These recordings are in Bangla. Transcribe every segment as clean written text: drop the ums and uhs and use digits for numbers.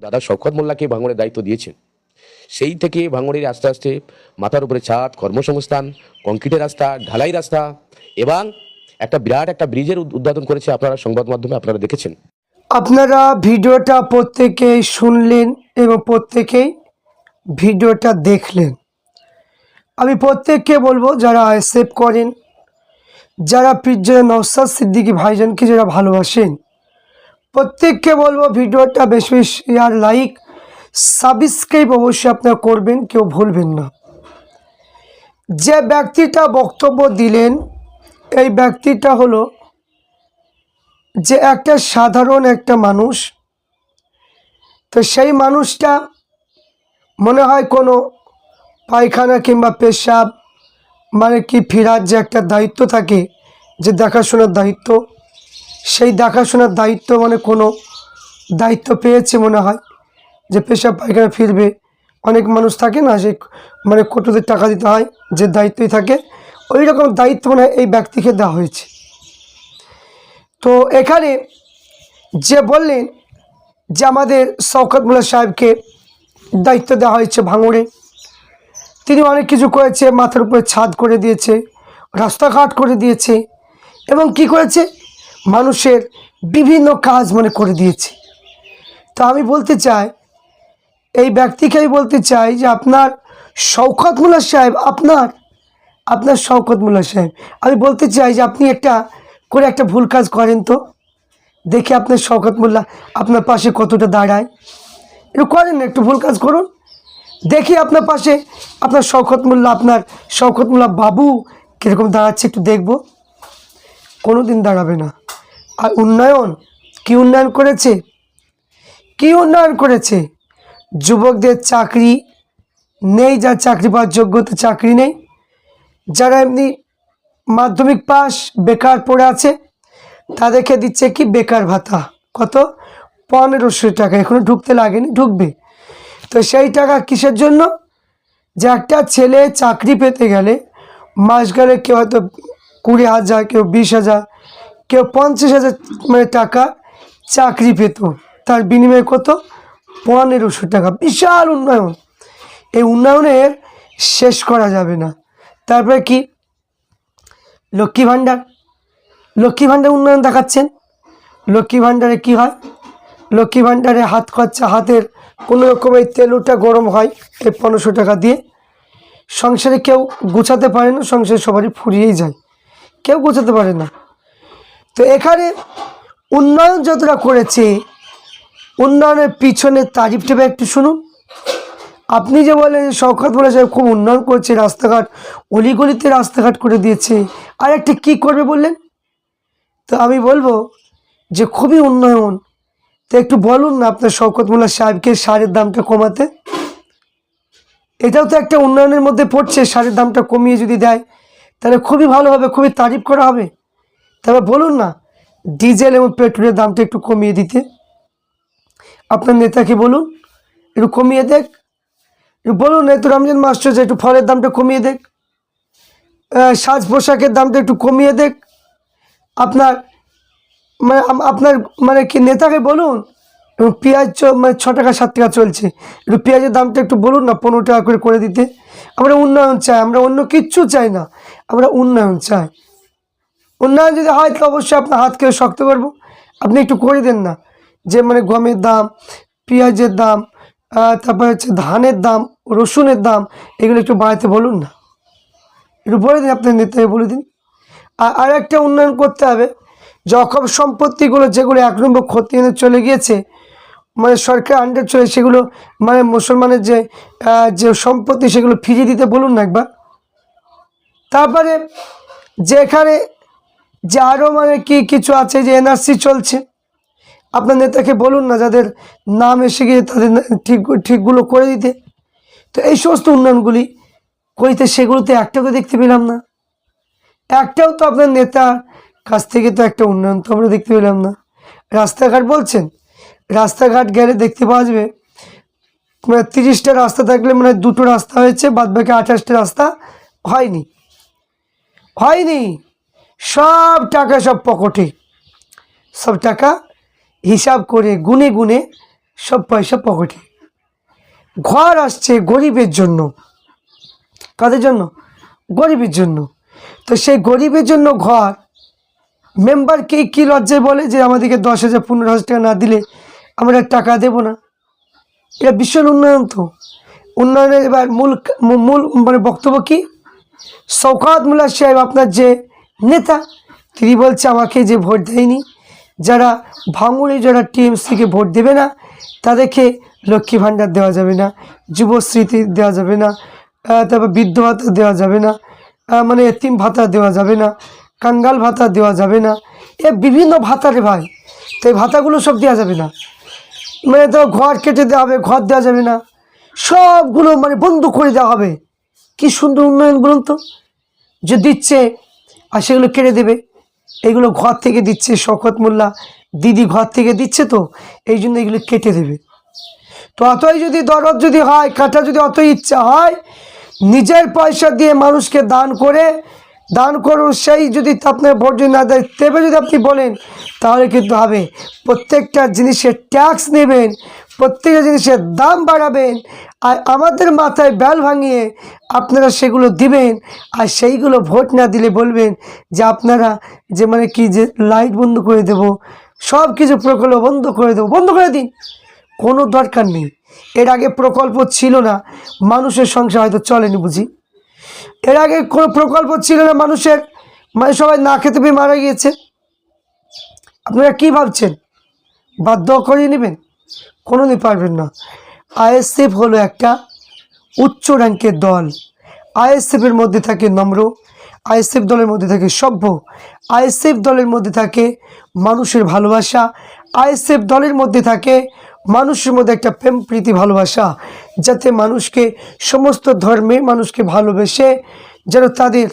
দাদা শওকত মোল্লাকে ভাঙড়ের দায়িত্ব দিয়েছেন, সেই থেকে ভাঙড়ের আস্তে আস্তে মাথার উপরে ছাদ, কর্মসংস্থান, কংক্রিটের রাস্তা, ঢালাই রাস্তা এবং একটা বিরাট একটা ব্রিজের উদ্বোধন করেছে। আপনারা সংবাদ মাধ্যমে আপনারা দেখেছেন। আপনারা ভিডিওটা প্রত্যেকেই শুনলেন এবং প্রত্যেকেই ভিডিওটা দেখলেন। আমি প্রত্যেককে বলবো, যারা আইএসএফ করেন, যারা পীরজাদা নওশাদ সিদ্দিকী ভাইজানকে যারা ভালোবাসেন, প্রত্যেককে বলবো ভিডিওটা বেশি বেশি শেয়ার, লাইক, সাবস্ক্রাইব অবশ্যই আপনারা করবেন, কেউ ভুলবেন না। যে ব্যক্তিটা বক্তব্য দিলেন, এই ব্যক্তিটা হলো যে একটা সাধারণ একটা মানুষ। তো সেই মানুষটা মনে হয় কোনো পায়খানা কিংবা পেশাব মানে কি ফেরার যে একটা দায়িত্ব থাকে, যে দেখাশোনার দায়িত্ব, সেই দেখাশোনার দায়িত্ব মানে কোনো দায়িত্ব পেয়েছে মনে হয়, যে পেশাব পায়খানা ফিরবে। অনেক মানুষ থাকে না, সেই মানে কতদের টাকা দিতে হয়, যে দায়িত্বই থাকে, ওই রকম দায়িত্ব মনে হয় এই ব্যক্তিকে দেওয়া হয়েছে। তো এখানে যে বললেন যে আমাদের শওকত মোল্লা সাহেবকে দায়িত্ব দেওয়া হয়েছে ভাঙড়ে, তিনি অনেক কিছু করেছে, মাথার উপরে ছাদ করে দিয়েছে, রাস্তাঘাট করে দিয়েছে এবং কি করেছে, মানুষের বিভিন্ন কাজ মানে করে দিয়েছে। তো আমি বলতে চাই, এই ব্যক্তিকে আমি বলতে চাই যে আপনার শওকত মোল্লা সাহেব, আপনার শওকত মোল্লা সাহেব, আমি বলতে চাই যে আপনি একটা করে একটা ভুল কাজ করেন তো দেখি আপনার শওকত মোল্লা আপনার পাশে কতটা দাঁড়ায়। একটু করেন না, একটু ভুল কাজ করুন, দেখি আপনার পাশে আপনার শওকত মোল্লা বাবু কীরকম দাঁড়াচ্ছে, একটু দেখব। কোনো দিন দাঁড়াবে না। আর উন্নয়ন, কি উন্নয়ন করেছে, কি উন্নয়ন করেছে? যুবকদের চাকরি নেই, যার চাকরি পাওয়ার যোগ্যতা চাকরি নেই, যারা এমনি মাধ্যমিক পাস বেকার পড়ে আছে, তাদেরকে দিচ্ছে কি বেকার ভাতা, কত 1500 টাকা, এখনো ঢুকতে লাগেনি, ঢুকবে। তো সেই টাকা কিসের জন্য? যে একটা ছেলে চাকরি পেতে গেলে মাস গেলে কেউ হয়তো 20,000, কেউ 20,000, কেউ 50,000 মানে টাকা চাকরি পেত, তার বিনিময়ে কত 1500 টাকা। বিশাল উন্নয়ন, এই উন্নয়নের শেষ করা যাবে না। তারপরে কি লক্ষ্মী ভাণ্ডার, লক্ষ্মী ভাণ্ডার উন্নয়ন দেখাচ্ছেন। লক্ষ্মী ভাণ্ডারে কি হয়? লক্ষ্মী ভাণ্ডারে হাত খরচা, হাতের কোনো রকমের তেলটা গরম হয় এই 1500 টাকা দিয়ে। সংসারে কেউ গুছাতে পারে না, সংসারে সবারই ফুরিয়েই যায়, কেউ গুছাতে পারে না। তো এখানে উন্নয়ন যতটা করেছে, উন্নয়নের পিছনে তারিফ টেবে একটু শুনুন। আপনি যে বলেন শওকত মোল্লা সাহেব খুব উন্নয়ন করছে, রাস্তাঘাট অলিগলিতে রাস্তাঘাট করে দিয়েছে, আর একটা কী করবে বললেন? তো আমি বলবো যে খুবই উন্নয়ন। তো একটু বলুন না আপনার শওকত মোল্লা সাহেবকে সারের দামটা কমাতে। এটাও তো একটা উন্নয়নের মধ্যে পড়ছে, সারের দামটা কমিয়ে যদি দেয় তাহলে খুবই ভালো হবে, খুবই তারিফ করা হবে। তবে বলুন না ডিজেল এবং পেট্রোলের দামটা একটু কমিয়ে দিতে। আপনার নেতাকে বলুন একটু কমিয়ে দেখ, একটু বলুন একটু রমজান মাস চলছে, একটু ফলের দামটা কমিয়ে দেখ, সাজ পোশাকের দামটা একটু কমিয়ে দেখ। আপনার আপনার মানে কি নেতাকে বলুন, এবং পেঁয়াজ মানে 6 টাকা 7 টাকা চলছে, একটু পেঁয়াজের দামটা একটু বলুন না 15 টাকা করে দিতে। আমরা উন্নয়ন চাই, আমরা অন্য কিচ্ছু চাই না, আমরা উন্নয়ন চাই। উন্নয়ন যদি হয় তো অবশ্যই আপনার হাতকে শক্ত করবো। আপনি একটু করে দেন না, যে মানে গমের দাম, পেঁয়াজের দাম, তারপরে হচ্ছে ধানের দাম, রসুনের দাম, এগুলো একটু বাড়াতে বলুন না, একটু বলে দিন, আপনার নেতাকে বলে দিন। আর একটা উন্নয়ন করতে হবে, যখন সম্পত্তিগুলো যেগুলো 1 নম্বর খতিয়ানে চলে গিয়েছে, মানে সরকার আন্ডার চলে, সেগুলো মানে মুসলমানের যে সম্পত্তি সেগুলো ফিরিয়ে দিতে বলুন না একবার। তারপরে যেখানে যে আরও মানে কি কিছু আছে, যে এনআরসি চলছে, আপনার নেতাকে বলুন না যাদের নাম এসে গিয়ে তাদের ঠিকগুলো করে দিতে। তো এই সমস্ত উন্নয়নগুলি করিতে, সেগুলোতে একটাও তো দেখতে পেলাম না, একটাও তো আপনার নেতার কাছ থেকে তো একটা উন্নয়ন তো আমরা দেখতে পেলাম না। রাস্তাঘাট বলছেন, রাস্তাঘাট গেলে দেখতে পাওয়া যাবে 30টা রাস্তা থাকলে মানে 2টো রাস্তা হয়েছে, বাদ বাকি 28টা রাস্তা হয়নি। সব টাকা সব পকেটে, সব টাকা হিসাব করে গুনে গুনে সব পয়সা পকেটে। ঘর আসছে গরিবের জন্য। কাদের জন্য? গরিবের জন্য। তো সেই গরিবের জন্য ঘর মেম্বারকে কি লজ্জায় বলে যে আমাদেরকে 10,000 15,000 টাকা না দিলে আমরা টাকা দেব না। এটা ভীষণ উন্নয়ন। তো উন্নয়নের এবার মূল মূল মানে বক্তব্য কি? শওকত মোল্লা সাহেব আপনার যে নেতা, তিনি বলছে আমাকে যে ভোট দেয়নি, যারা ভাঙড়ে যারা টিএমসিকে ভোট দেবে না তাদেরকে লক্ষ্মী ভাণ্ডার দেওয়া যাবে না, যুবস্মৃতি দেওয়া যাবে না, তারপর বৃদ্ধ ভাতা দেওয়া যাবে না, মানে এতিম ভাতা দেওয়া যাবে না, কাঙ্গাল ভাতা দেওয়া যাবে না, এ বিভিন্ন ভাতা রে ভাই। তো এই ভাতাগুলো সব দেওয়া যাবে না, মানে তো ঘর কেটে দেওয়া হবে, ঘর দেওয়া যাবে না, সবগুলো মানে বন্ধ করে দেওয়া হবে। কি সুন্দর উন্নয়ন বলুন তো। যে দিচ্ছে আর সেগুলো কেড়ে দেবে। এগুলো ঘর থেকে দিচ্ছে, শওকত মোল্লা দিদি ঘর থেকে দিচ্ছে, তো এই জন্য এগুলো কেটে দেবে। তো অতই যদি দরদ যদি হয়, কাটা যদি অতই ইচ্ছা হয়, নিজের পয়সা দিয়ে মানুষকে দান করুন। সেই যদি আপনার ভোট যদি না দেয়, তেবে যদি আপনি বলেন তাহলে কিন্তু হবে। প্রত্যেকটা জিনিসের ট্যাক্স নেবেন, প্রত্যেকটা জিনিসের দাম বাড়াবেন, আর আমাদের মাথায় বেল ভাঙিয়ে আপনারা সেগুলো দিবেন। আর সেইগুলো ভোট না দিলে বলবেন যে আপনারা যে মানে কি যে লাইট বন্ধ করে দেব, সব কিছু প্রকল্প বন্ধ করে দেবো। বন্ধ করে দিন, কোনো দরকার নেই। এর আগে প্রকল্প ছিল না, মানুষের সংসার হয়তো চলেনি বুঝি। এর আগে কোনো প্রকল্প ছিল না, মানুষের মানে সবাই না খেতে পেয়ে মারা গিয়েছে। আপনারা কি ভাবছেন বাধ্য করিয়ে নেবেন? কোনোদিন পারবেন না। আইএসএফ হলো একটা উচ্চ র্যাঙ্কের দল। আইএসএফের মধ্যে থাকে নম্র, আইএসএফ দলের মধ্যে থাকে সভ্য, আইএসএফ দলের মধ্যে থাকে মানুষের ভালোবাসা, আইএসএফ দলের মধ্যে থাকে মানুষের মধ্যে একটা প্রেম প্রীতি ভালোবাসা, যাতে মানুষকে সমস্ত ধর্মের মানুষকে ভালোবেসে যেন তাদের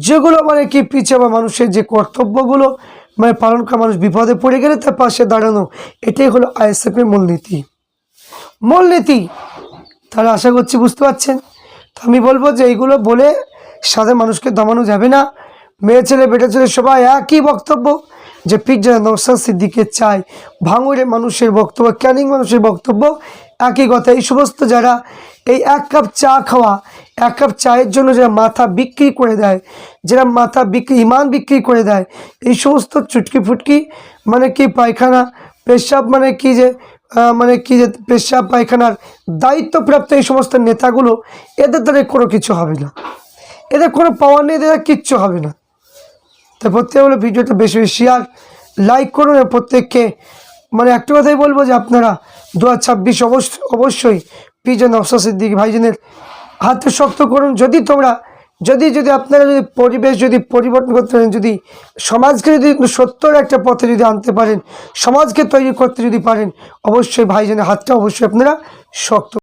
যেগুলো মানে কি পিছিয়ে বা মানুষের যে কর্তব্যগুলো মানে পালন করা, মানুষ বিপদে পড়ে গেলে তার পাশে দাঁড়ানো, এটাই হলো আইএসএফের মূলনীতি। তাহলে আশা করছি বুঝতে পারছেন। তো আমি বলবো যে এইগুলো বলে সাধারণ মানুষকে দমানো যাবে না। মেয়ে ছেলে বেটা ছেলে সবাই একই বক্তব্য যে পিজ্জা নওশাদ সিদ্দিকের চাই। ভাঙড়ের মানুষের বক্তব্য, ক্যানিং মানুষের বক্তব্য একই কথা। এই সমস্ত যারা এই এক কাপ চা খাওয়া, এক কাপ চায়ের জন্য যারা মাথা বিক্রি করে দেয়, যারা মাথা বিক্রি ইমান বিক্রি করে দেয়, এই সমস্ত চুটকি ফুটকি মানে কি পায়খানা পেশাব মানে কি যে পেশাব পায়খানার দায়িত্বপ্রাপ্ত এই সমস্ত নেতাগুলো, এদের দ্বারা কোনো কিছু হবে না, এদের কোনো পাওয়ার নেই, এদের কিচ্ছু হবে না। তাই প্রত্যেকে বলে ভিডিওটা বেশি বেশি শেয়ার লাইক করুন। প্রত্যেককে মানে একটা কথাই বলবো যে আপনারা 2026 অবশ্যই পিজ্জা নওশাদ সিদ্দিকী ভাইজানের হাতে শক্ত করুন। যদি আপনারা যদি পরিবেশ যদি পরিবর্তন করতে পারেন, যদি সমাজকে যদি সত্যর একটা পথে যদি আনতে পারেন, সমাজকে তৈরি করতে যদি পারেন, অবশ্যই ভাইজানের হাতটা অবশ্যই আপনারা শক্ত